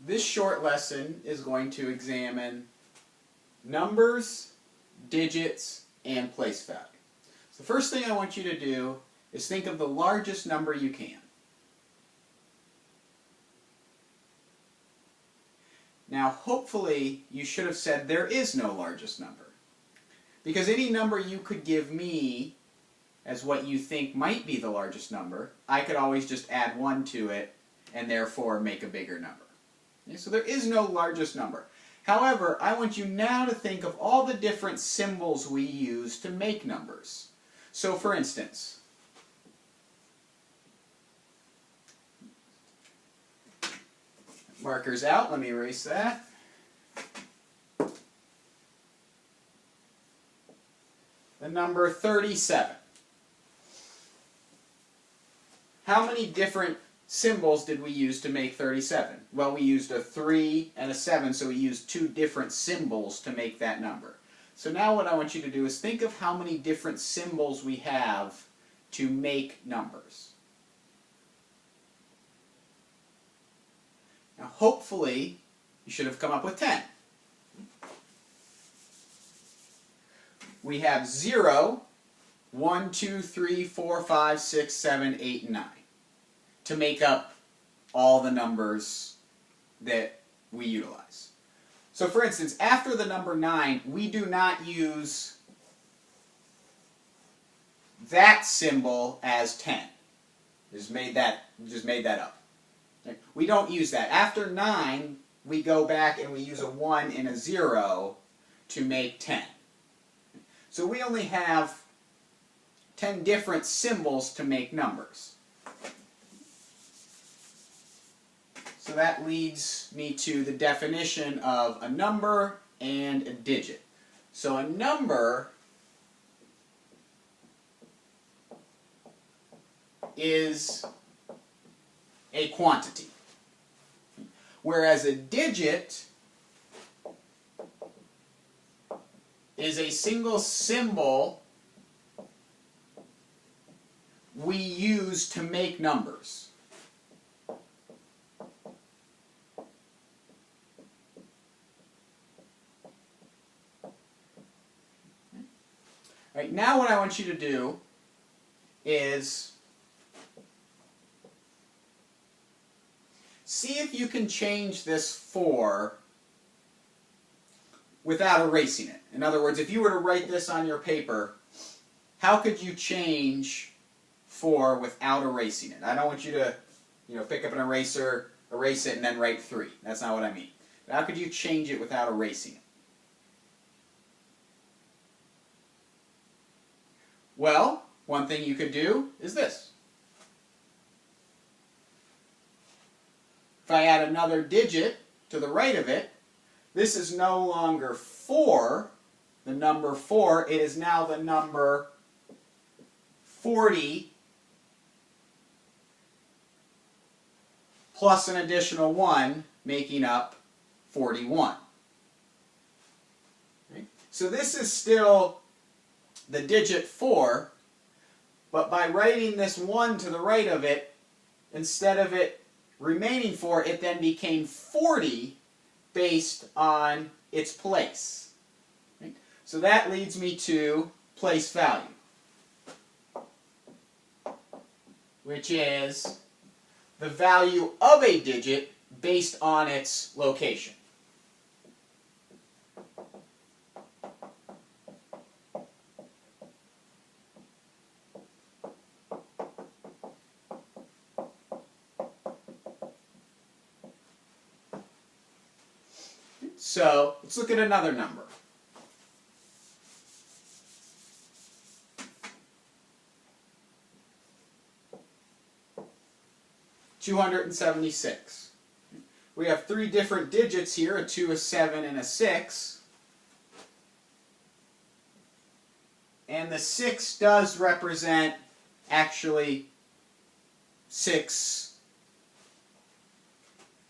This short lesson is going to examine numbers, digits, and place value. So the first thing I want you to do is think of the largest number you can. Now, hopefully, you should have said there is no largest number. Because any number you could give me as what you think might be the largest number, I could always just add 1 to it and therefore make a bigger number. Okay, so there is no largest number. However, I want you now to think of all the different symbols we use to make numbers. So for instance, marker's out, let me erase that. The number 37. How many different symbols did we use to make 37? Well, we used a 3 and a 7, so we used 2 different symbols to make that number. So now what I want you to do is think of how many different symbols we have to make numbers. Now hopefully you should have come up with 10. We have 0, 1, 2, 3, 4, 5, 6, 7, 8, and 9 to make up all the numbers that we utilize. So for instance, after the number 9, we do not use that symbol as 10. Just made that up. Okay? We don't use that. After 9, we go back and we use a 1 and a 0 to make 10. So we only have 10 different symbols to make numbers. So that leads me to the definition of a number and a digit. So a number is a quantity, whereas a digit is a single symbol we use to make numbers. Right, now what I want you to do is see if you can change this 4 without erasing it. In other words, if you were to write this on your paper, how could you change 4 without erasing it? I don't want you to, pick up an eraser, erase it, and then write 3. That's not what I mean. But how could you change it without erasing it? Well, one thing you could do is this. If I add another digit to the right of it, this is no longer 4, the number 4, it is now the number 40 plus an additional 1, making up 41. Okay? So this is still the digit 4, but by writing this 1 to the right of it, instead of it remaining 4, it then became 40 based on its place. Right? So that leads me to place value, which is the value of a digit based on its location. So let's look at another number. $276. We have 3 different digits here, a 2, a 7, and a 6. And the 6 does represent actually 6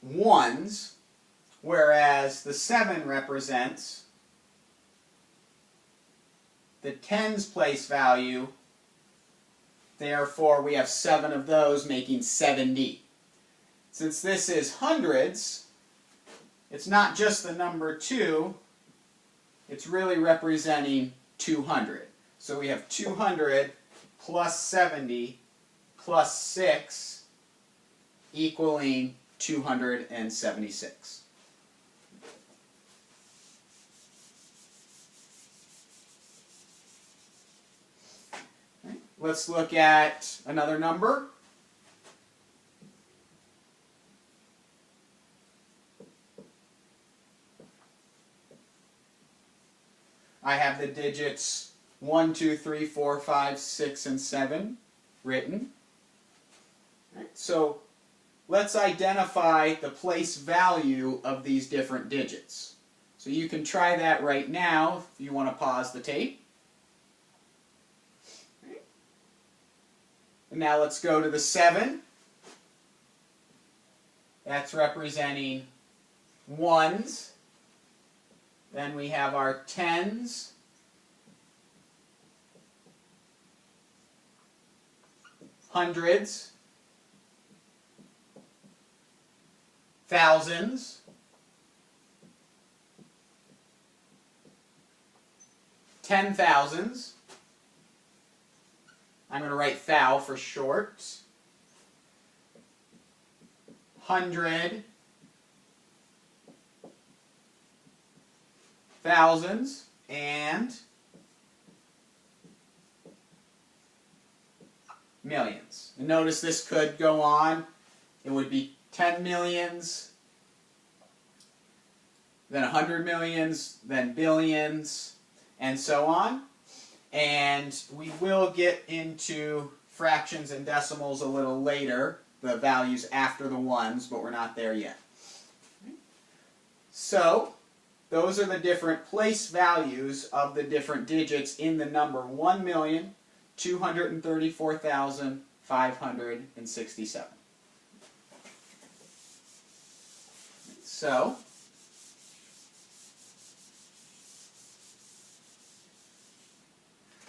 ones, whereas the 7 represents the tens place value. Therefore, we have 7 of those, making 70. Since this is hundreds, it's not just the number 2, it's really representing 200. So we have 200 plus 70 plus 6 equaling 276. Right. Let's look at another number. I have the digits 1, 2, 3, 4, 5, 6, and 7 written. Right. So let's identify the place value of these different digits. So you can try that right now if you want to pause the tape. Right. And now let's go to the 7. That's representing ones. Then we have our tens, hundreds, thousands, ten thousands. I'm going to write thou for short. Hundred, thousands, and millions. And notice this could go on. It would be 10 millions, then 100 millions, then billions, and so on. And we will get into fractions and decimals a little later, the values after the ones, but we're not there yet. So those are the different place values of the different digits in the number 1,234,567. So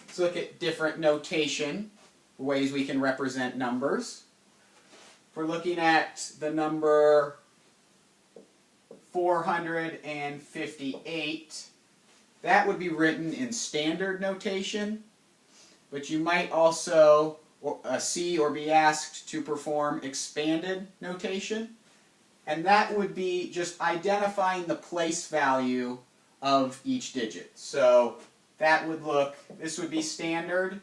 let's look at different notation, ways we can represent numbers. If we're looking at the number 458, that would be written in standard notation, but you might also see or be asked to perform expanded notation, and that would be just identifying the place value of each digit. So that would look, this would be standard,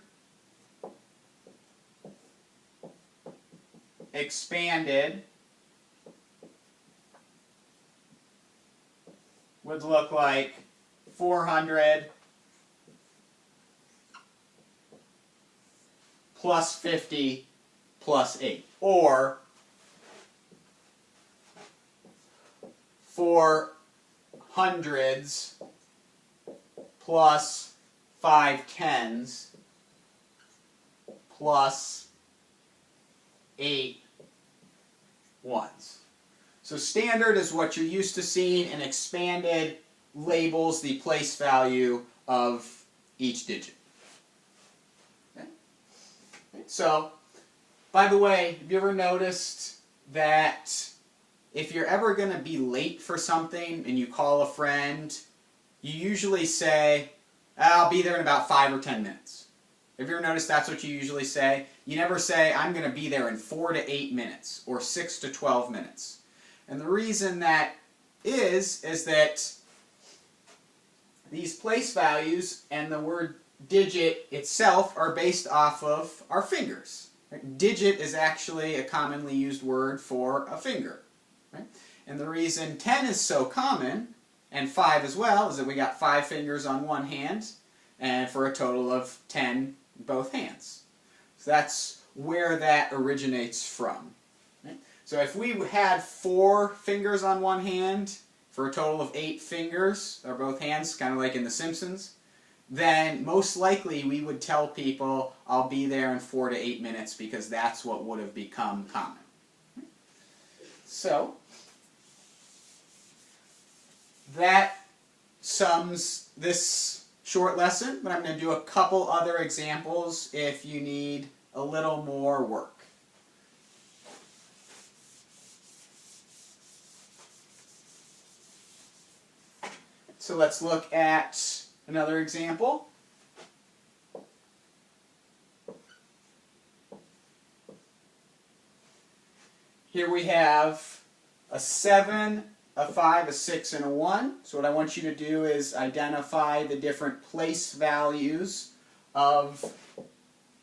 expanded would look like 400 plus 50 plus 8. Or 4 hundreds plus 5 tens plus 8 ones. So standard is what you're used to seeing, and expanded labels the place value of each digit. Okay? So, by the way, have you ever noticed that if you're ever going to be late for something and you call a friend, you usually say, I'll be there in about 5 or 10 minutes. Have you ever noticed that's what you usually say? You never say, I'm going to be there in 4 to 8 minutes or 6 to 12 minutes. And the reason that is that these place values and the word digit itself are based off of our fingers. Right? Digit is actually a commonly used word for a finger. Right? And the reason 10 is so common, and 5 as well, is that we got 5 fingers on one hand, and for a total of 10 in both hands. So that's where that originates from. Right? So if we had 4 fingers on one hand for a total of 8 fingers, or both hands, kind of like in The Simpsons, then most likely we would tell people, I'll be there in 4 to 8 minutes, because that's what would have become common. So that sums this short lesson, but I'm going to do a couple other examples if you need a little more work. So let's look at another example. Here we have a 7, a 5, a 6, and a 1. So what I want you to do is identify the different place values of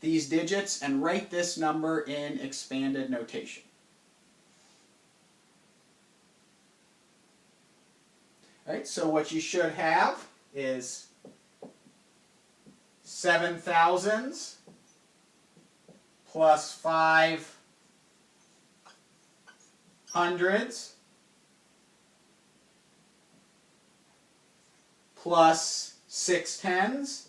these digits and write this number in expanded notation. Alright, so what you should have is 7 thousands plus 5 hundreds plus 6 tens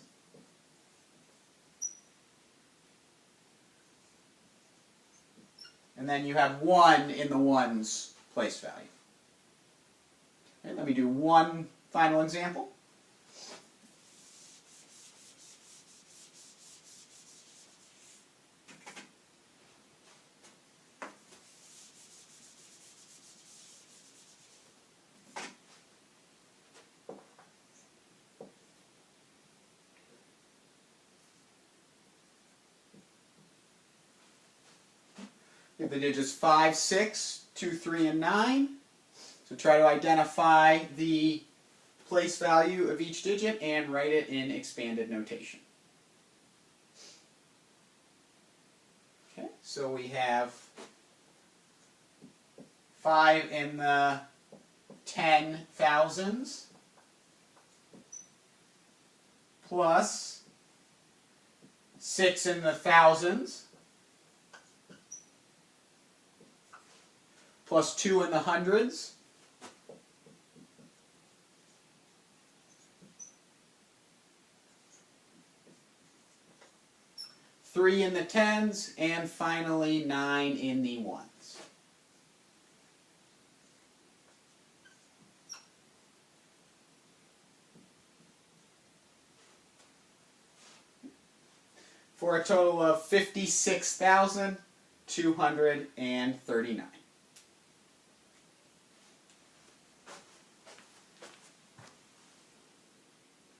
and then you have 1 in the ones place value. Okay, let me do one final example. We have the digits 5, 6, 2, 3, and 9. So try to identify the place value of each digit and write it in expanded notation. Okay, so we have 5 in the 10 thousands plus 6 in the thousands plus 2 in the hundreds three in the tens, and finally 9 in the ones. For a total of 56,239.